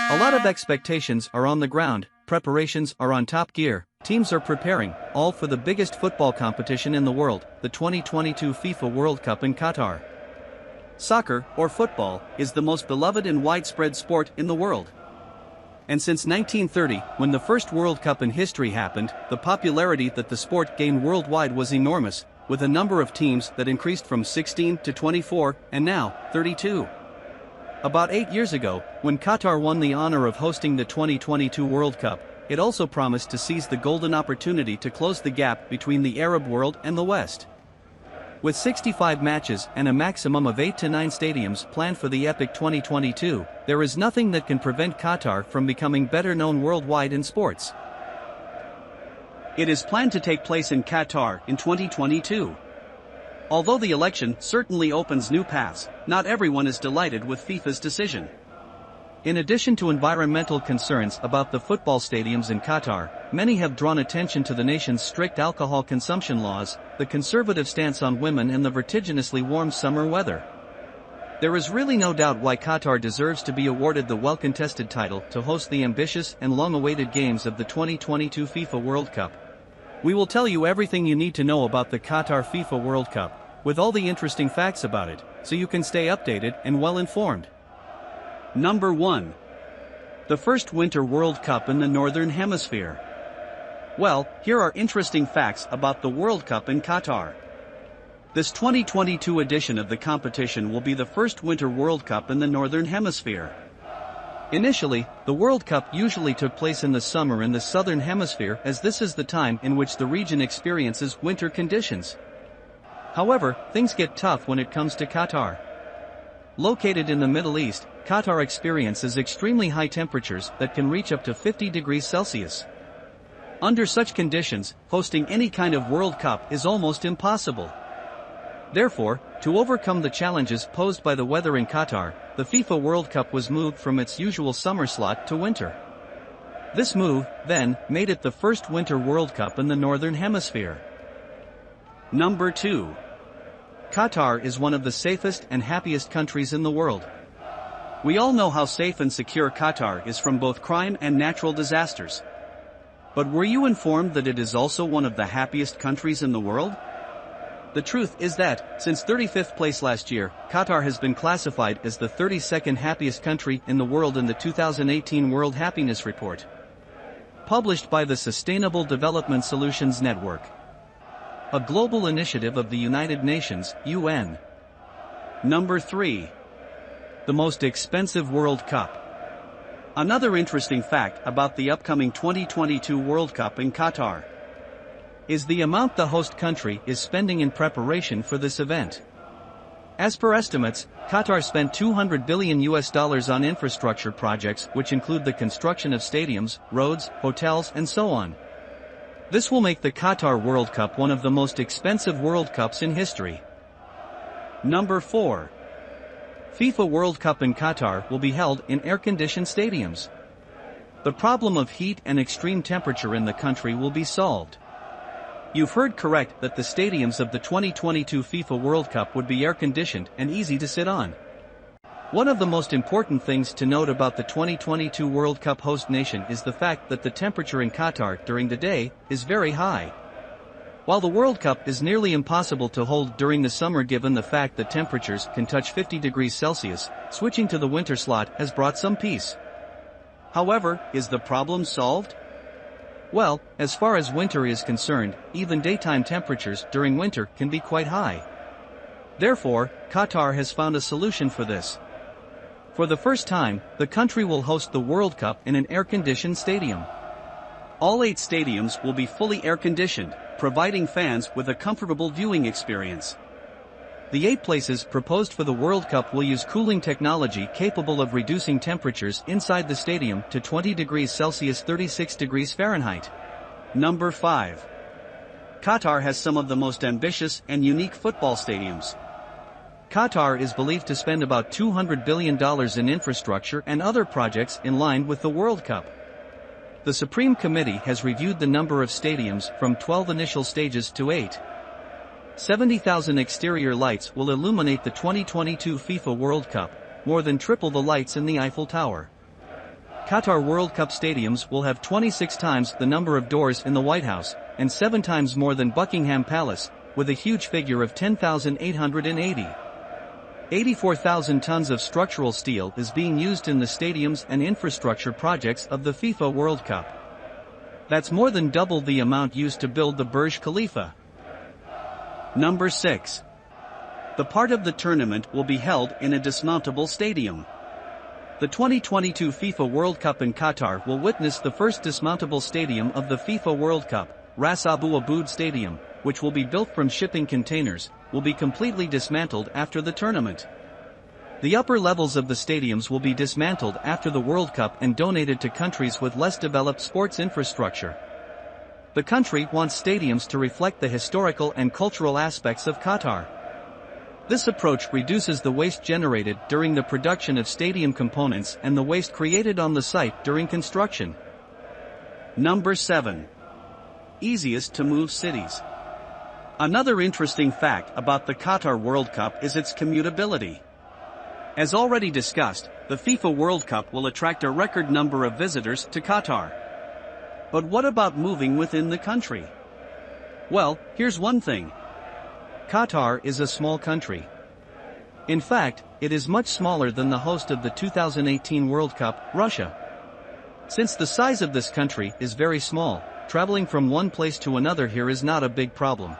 A lot of expectations are on the ground, preparations are on top gear, teams are preparing, all for the biggest football competition in the world, the 2022 FIFA World Cup in Qatar. Soccer, or football, is the most beloved and widespread sport in the world. And since 1930, when the first World Cup in history happened, the popularity that the sport gained worldwide was enormous, with a number of teams that increased from 16 to 24, and now, 32. About 8 years ago, when Qatar won the honor of hosting the 2022 World Cup, it also promised to seize the golden opportunity to close the gap between the Arab world and the West. With 65 matches and a maximum of 8 to 9 stadiums planned for the epic 2022, there is nothing that can prevent Qatar from becoming better known worldwide in sports. It is planned to take place in Qatar in 2022. Although the election certainly opens new paths, not everyone is delighted with FIFA's decision. In addition to environmental concerns about the football stadiums in Qatar, many have drawn attention to the nation's strict alcohol consumption laws, the conservative stance on women, and the vertiginously warm summer weather. There is really no doubt why Qatar deserves to be awarded the well-contested title to host the ambitious and long-awaited games of the 2022 FIFA World Cup. We will tell you everything you need to know about the Qatar FIFA World Cup, with all the interesting facts about it, so you can stay updated and well informed. Number 1. The first Winter World Cup in the Northern Hemisphere. Well, here are interesting facts about the World Cup in Qatar. This 2022 edition of the competition will be the first Winter World Cup in the Northern Hemisphere. Initially, the World Cup usually took place in the summer in the Southern Hemisphere, as this is the time in which the region experiences winter conditions. However, things get tough when it comes to Qatar. Located in the Middle East, Qatar experiences extremely high temperatures that can reach up to 50 degrees Celsius. Under such conditions, hosting any kind of World Cup is almost impossible. Therefore, to overcome the challenges posed by the weather in Qatar, the FIFA World Cup was moved from its usual summer slot to winter. This move, then, made it the first Winter World Cup in the Northern Hemisphere. Number 2. Qatar is one of the safest and happiest countries in the world. We all know how safe and secure Qatar is from both crime and natural disasters. But were you informed that it is also one of the happiest countries in the world? The truth is that, since 35th place last year, Qatar has been classified as the 32nd happiest country in the world in the 2018 World Happiness Report, published by the Sustainable Development Solutions Network, a global initiative of the United Nations, UN. Number 3. The most expensive World Cup. Another interesting fact about the upcoming 2022 World Cup in Qatar is the amount the host country is spending in preparation for this event. As per estimates, Qatar spent $200 billion on infrastructure projects, which include the construction of stadiums, roads, hotels, and so on. This will make the Qatar World Cup one of the most expensive World Cups in history. Number 4. FIFA World Cup in Qatar will be held in air-conditioned stadiums. The problem of heat and extreme temperature in the country will be solved. You've heard correct that the stadiums of the 2022 FIFA World Cup would be air-conditioned and easy to sit on. One of the most important things to note about the 2022 World Cup host nation is the fact that the temperature in Qatar during the day is very high. While the World Cup is nearly impossible to hold during the summer given the fact that temperatures can touch 50 degrees Celsius, switching to the winter slot has brought some peace. However, is the problem solved? Well, as far as winter is concerned, even daytime temperatures during winter can be quite high. Therefore, Qatar has found a solution for this. For the first time, the country will host the World Cup in an air-conditioned stadium. All 8 stadiums will be fully air-conditioned, providing fans with a comfortable viewing experience. The 8 places proposed for the World Cup will use cooling technology capable of reducing temperatures inside the stadium to 20 degrees Celsius 36 degrees Fahrenheit. Number 5. Qatar has some of the most ambitious and unique football stadiums. Qatar is believed to spend about $200 billion in infrastructure and other projects in line with the World Cup. The Supreme Committee has reviewed the number of stadiums from 12 initial stages to 8. 70,000 exterior lights will illuminate the 2022 FIFA World Cup, more than triple the lights in the Eiffel Tower. Qatar World Cup stadiums will have 26 times the number of doors in the White House, and 7 times more than Buckingham Palace, with a huge figure of 10,880. 84,000 tons of structural steel is being used in the stadiums and infrastructure projects of the FIFA World Cup. That's more than double the amount used to build the Burj Khalifa. Number 6. The part of the tournament will be held in a dismountable stadium. The 2022 FIFA World Cup in Qatar will witness the first dismountable stadium of the FIFA World Cup. Ras Abu Aboud Stadium, which will be built from shipping containers, will be completely dismantled after the tournament. The upper levels of the stadiums will be dismantled after the World Cup and donated to countries with less developed sports infrastructure. The country wants stadiums to reflect the historical and cultural aspects of Qatar. This approach reduces the waste generated during the production of stadium components and the waste created on the site during construction. Number 7. Easiest to move cities. Another interesting fact about the Qatar World Cup is its commutability. As already discussed, the FIFA World Cup will attract a record number of visitors to Qatar. But what about moving within the country? Well, here's one thing. Qatar is a small country. In fact, it is much smaller than the host of the 2018 World Cup, Russia. Since the size of this country is very small, traveling from one place to another here is not a big problem.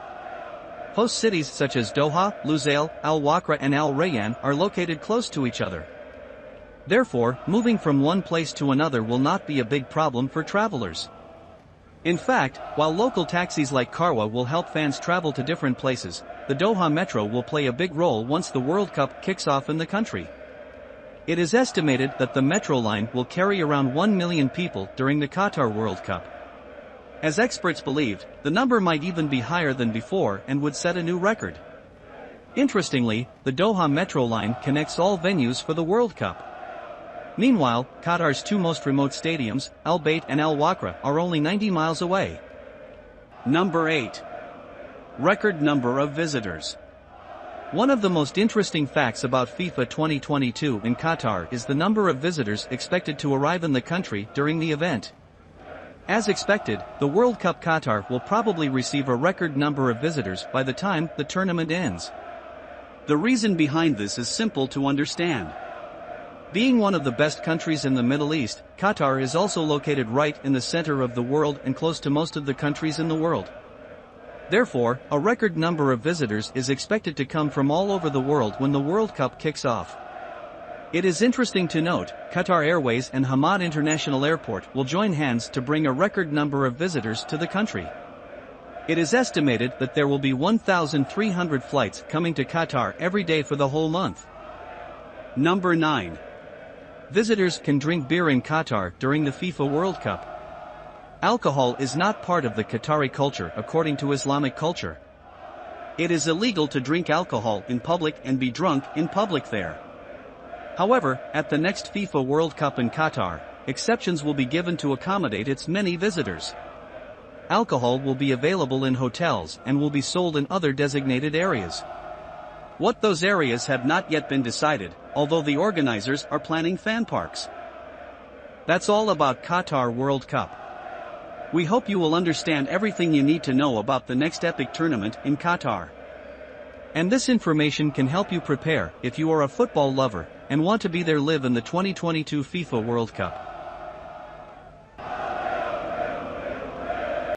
Host cities such as Doha, Lusail, Al Wakra and Al Rayyan are located close to each other. Therefore, moving from one place to another will not be a big problem for travelers. In fact, while local taxis like Karwa will help fans travel to different places, the Doha Metro will play a big role once the World Cup kicks off in the country. It is estimated that the metro line will carry around 1 million people during the Qatar World Cup. As experts believed, the number might even be higher than before and would set a new record. Interestingly, the Doha Metro line connects all venues for the World Cup. Meanwhile, Qatar's 2 most remote stadiums, Al Bayt and Al Wakra, are only 90 miles away. Number 8. Record number of visitors. One of the most interesting facts about FIFA 2022 in Qatar is the number of visitors expected to arrive in the country during the event. As expected, the World Cup Qatar will probably receive a record number of visitors by the time the tournament ends. The reason behind this is simple to understand. Being one of the best countries in the Middle East, Qatar is also located right in the center of the world and close to most of the countries in the world. Therefore, a record number of visitors is expected to come from all over the world when the World Cup kicks off. It is interesting to note, Qatar Airways and Hamad International Airport will join hands to bring a record number of visitors to the country. It is estimated that there will be 1,300 flights coming to Qatar every day for the whole month. Number 9. Visitors can drink beer in Qatar during the FIFA World Cup. Alcohol is not part of the Qatari culture according to Islamic culture. It is illegal to drink alcohol in public and be drunk in public there. However, at the next FIFA World Cup in Qatar, exceptions will be given to accommodate its many visitors. Alcohol will be available in hotels and will be sold in other designated areas. What those areas have not yet been decided, although the organizers are planning fan parks. That's all about Qatar World Cup. We hope you will understand everything you need to know about the next epic tournament in Qatar. And this information can help you prepare if you are a football lover and want to be there live in the 2022 FIFA World Cup.